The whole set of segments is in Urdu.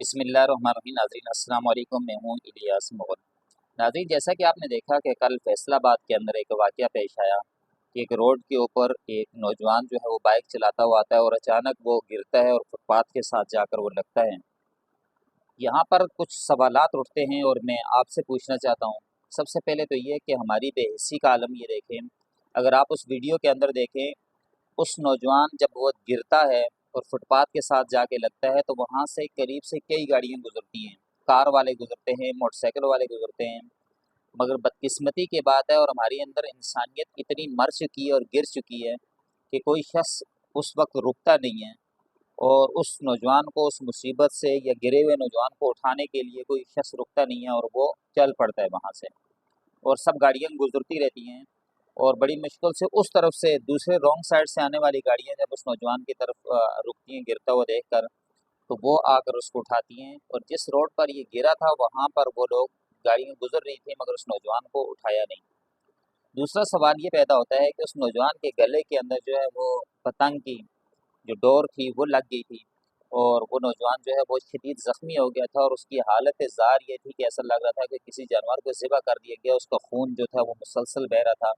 بسم اللہ الرحمن الرحیم۔ ناظرین السلام علیکم، میں ہوں الیاس مغل۔ ناظرین، جیسا کہ آپ نے دیکھا کہ کل فیصل آباد کے اندر ایک واقعہ پیش آیا کہ ایک روڈ کے اوپر ایک نوجوان جو ہے وہ بائک چلاتا ہوا آتا ہے اور اچانک وہ گرتا ہے اور فٹ پاتھ کے ساتھ جا کر وہ لگتا ہے۔ یہاں پر کچھ سوالات اٹھتے ہیں اور میں آپ سے پوچھنا چاہتا ہوں۔ سب سے پہلے تو یہ کہ ہماری بے حسی کا عالم یہ دیکھیں، اگر آپ اس ویڈیو کے اندر دیکھیں، اس نوجوان جب وہ گرتا ہے اور فٹ پاتھ کے ساتھ جا کے لگتا ہے تو وہاں سے قریب سے کئی گاڑیاں گزرتی ہیں، کار والے گزرتے ہیں، موٹر سائیکل والے گزرتے ہیں، مگر بدقسمتی کی بات ہے اور ہماری اندر انسانیت اتنی مر چکی ہے اور گر چکی ہے کہ کوئی شخص اس وقت رکتا نہیں ہے اور اس نوجوان کو اس مصیبت سے یا گرے ہوئے نوجوان کو اٹھانے کے لیے کوئی شخص رکتا نہیں ہے اور وہ چل پڑتا ہے وہاں سے، اور سب گاڑیاں گزرتی رہتی ہیں اور بڑی مشکل سے اس طرف سے دوسرے رانگ سائڈ سے آنے والی گاڑیاں جب اس نوجوان کی طرف رکتی ہیں گرتا ہوا دیکھ کر، تو وہ آ کر اس کو اٹھاتی ہیں، اور جس روڈ پر یہ گرا تھا وہاں پر وہ لوگ گاڑیاں گزر رہی تھیں مگر اس نوجوان کو اٹھایا نہیں۔ دوسرا سوال یہ پیدا ہوتا ہے کہ اس نوجوان کے گلے کے اندر جو ہے وہ پتنگ کی جو ڈور تھی وہ لگ گئی تھی، اور وہ نوجوان جو ہے وہ شدید زخمی ہو گیا تھا، اور اس کی حالت زار یہ تھی کہ ایسا لگ رہا تھا کہ کسی جانور کو ذبح کر دیا گیا، اس کا خون جو تھا وہ مسلسل بہہ رہا تھا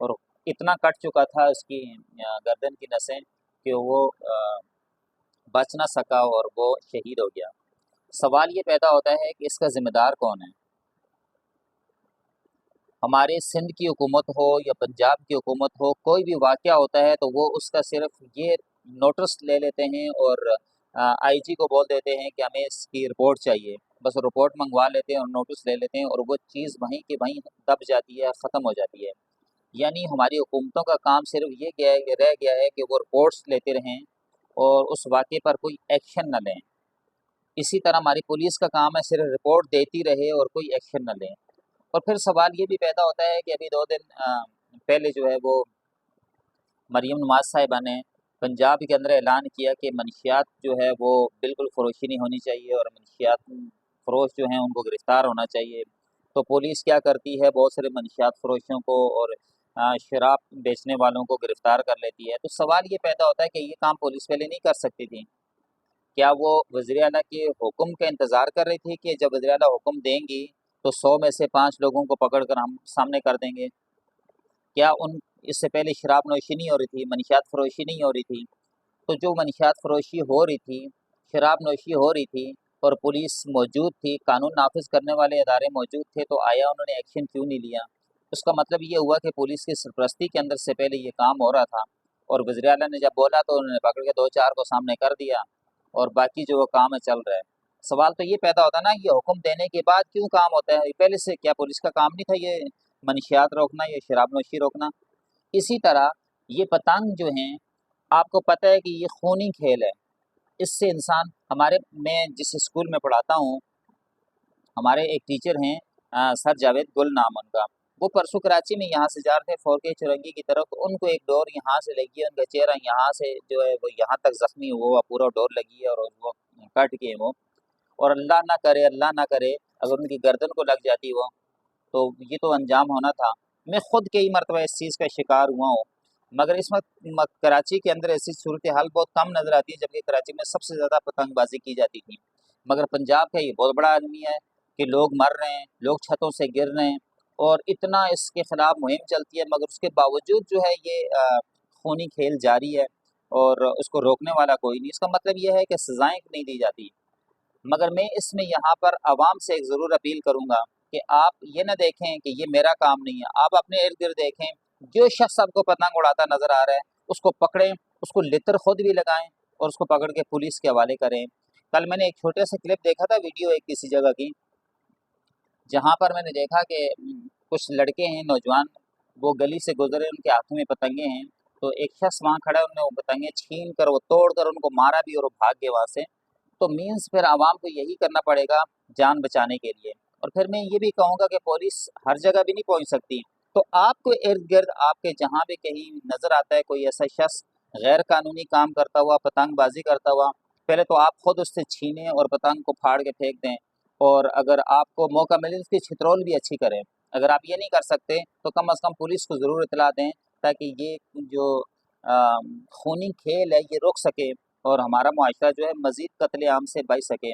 اور اتنا کٹ چکا تھا اس کی گردن کی نسیں کہ وہ بچ نہ سکا اور وہ شہید ہو گیا۔ سوال یہ پیدا ہوتا ہے کہ اس کا ذمہ دار کون ہے؟ ہمارے سندھ کی حکومت ہو یا پنجاب کی حکومت ہو، کوئی بھی واقعہ ہوتا ہے تو وہ اس کا صرف یہ نوٹس لے لیتے ہیں اور آئی جی کو بول دیتے ہیں کہ ہمیں اس کی رپورٹ چاہیے، بس رپورٹ منگوا لیتے ہیں اور نوٹس لے لیتے ہیں اور وہ چیز وہیں کی وہیں دب جاتی ہے، ختم ہو جاتی ہے۔ یعنی ہماری حکومتوں کا کام صرف یہ کیا ہے کہ رہ گیا ہے کہ وہ رپورٹس لیتے رہیں اور اس واقعے پر کوئی ایکشن نہ لیں۔ اسی طرح ہماری پولیس کا کام ہے صرف رپورٹ دیتی رہے اور کوئی ایکشن نہ لیں۔ اور پھر سوال یہ بھی پیدا ہوتا ہے کہ ابھی 2 دن پہلے جو ہے وہ مریم نواز صاحبہ نے پنجاب کے اندر اعلان کیا کہ منشیات جو ہے وہ بالکل فروشی نہیں ہونی چاہیے اور منشیات فروش جو ہیں ان کو گرفتار ہونا چاہیے۔ تو پولیس کیا کرتی ہے، بہت سارے منشیات فروشوں کو اور شراب بیچنے والوں کو گرفتار کر لیتی ہے۔ تو سوال یہ پیدا ہوتا ہے کہ یہ کام پولیس پہلے نہیں کر سکتی تھی؟ کیا وہ وزیر اعلیٰ کے حکم کا انتظار کر رہی تھی کہ جب وزیر اعلیٰ حکم دیں گی تو 100 میں سے 5 لوگوں کو پکڑ کر ہم سامنے کر دیں گے؟ کیا اس سے پہلے شراب نوشی نہیں ہو رہی تھی، منشیات فروشی نہیں ہو رہی تھی؟ تو جو منشیات فروشی ہو رہی تھی، شراب نوشی ہو رہی تھی اور پولیس موجود تھی، قانون نافذ کرنے والے ادارے موجود تھے، تو آیا انہوں نے ایکشن کیوں نہیں لیا؟ اس کا مطلب یہ ہوا کہ پولیس کی سرپرستی کے اندر سے پہلے یہ کام ہو رہا تھا، اور وزیر اعلیٰ نے جب بولا تو انہوں نے پکڑ کے 2-4 کو سامنے کر دیا اور باقی جو وہ کام ہے چل رہا ہے۔ سوال تو یہ پیدا ہوتا ہے نا، یہ حکم دینے کے بعد کیوں کام ہوتا ہے؟ پہلے سے کیا پولیس کا کام نہیں تھا یہ منشیات روکنا یا شراب نوشی روکنا؟ اسی طرح یہ پتنگ جو ہیں، آپ کو پتہ ہے کہ یہ خونی کھیل ہے، اس سے انسان میں جس اسکول میں پڑھاتا ہوں، ہمارے ایک ٹیچر ہیں سر جاوید گل نام ان کا، وہ پرسوں کراچی میں یہاں سے جا رہے تھے فورکے چرنگی کی طرف، ان کو ایک ڈور یہاں سے لگی ہے، ان کا چہرہ یہاں سے جو ہے وہ یہاں تک زخمی ہوا، پورا ڈور لگی ہے اور وہ کٹ کے وہ، اور اللہ نہ کرے اگر ان کی گردن کو لگ جاتی وہ تو یہ تو انجام ہونا تھا۔ میں خود کئی مرتبہ اس چیز کا شکار ہوا ہوں، مگر اس وقت کراچی کے اندر ایسی صورتحال بہت کم نظر آتی ہے، جبکہ کراچی میں سب سے زیادہ پتنگ بازی کی جاتی تھی۔ مگر پنجاب کا یہ بہت بڑا المیہ ہے کہ لوگ مر رہے ہیں، لوگ چھتوں سے گر رہے ہیں اور اتنا اس کے خلاف مہم چلتی ہے، مگر اس کے باوجود جو ہے یہ خونی کھیل جاری ہے اور اس کو روکنے والا کوئی نہیں۔ اس کا مطلب یہ ہے کہ سزائیں نہیں دی جاتی۔ مگر میں اس میں یہاں پر عوام سے ایک ضرور اپیل کروں گا کہ آپ یہ نہ دیکھیں کہ یہ میرا کام نہیں ہے، آپ اپنے ارد گرد دیکھیں، جو شخص آپ کو پتنگ اڑاتا نظر آ رہا ہے اس کو پکڑیں، اس کو لتر خود بھی لگائیں اور اس کو پکڑ کے پولیس کے حوالے کریں۔ کل میں نے ایک چھوٹے سے کلپ دیکھا تھا، ویڈیو ایک کسی جگہ کی، جہاں پر میں نے دیکھا کہ کچھ لڑکے ہیں نوجوان، وہ گلی سے گزرے، ان کے ہاتھوں میں پتنگیں ہیں، تو ایک شخص وہاں کھڑا ہے، انہوں نے وہ پتنگیں چھین کر وہ توڑ کر ان کو مارا بھی اور وہ بھاگ گئے وہاں سے۔ تو مینس پھر عوام کو یہی کرنا پڑے گا جان بچانے کے لیے۔ اور پھر میں یہ بھی کہوں گا کہ پولیس ہر جگہ بھی نہیں پہنچ سکتی، تو آپ کو ارد گرد آپ کے جہاں بھی کہیں نظر آتا ہے کوئی ایسا شخص غیر قانونی کام کرتا ہوا، پتنگ بازی کرتا ہوا، پہلے تو آپ خود اس سے چھینیں اور پتنگ کو پھاڑ کے پھینک دیں، اور اگر آپ کو موقع ملے اس کی چھترول بھی اچھی کریں۔ اگر آپ یہ نہیں کر سکتے تو کم از کم پولیس کو ضرور اطلاع دیں تاکہ یہ جو خونی کھیل ہے یہ رک سکے اور ہمارا معاشرہ جو ہے مزید قتل عام سے بچ سکے۔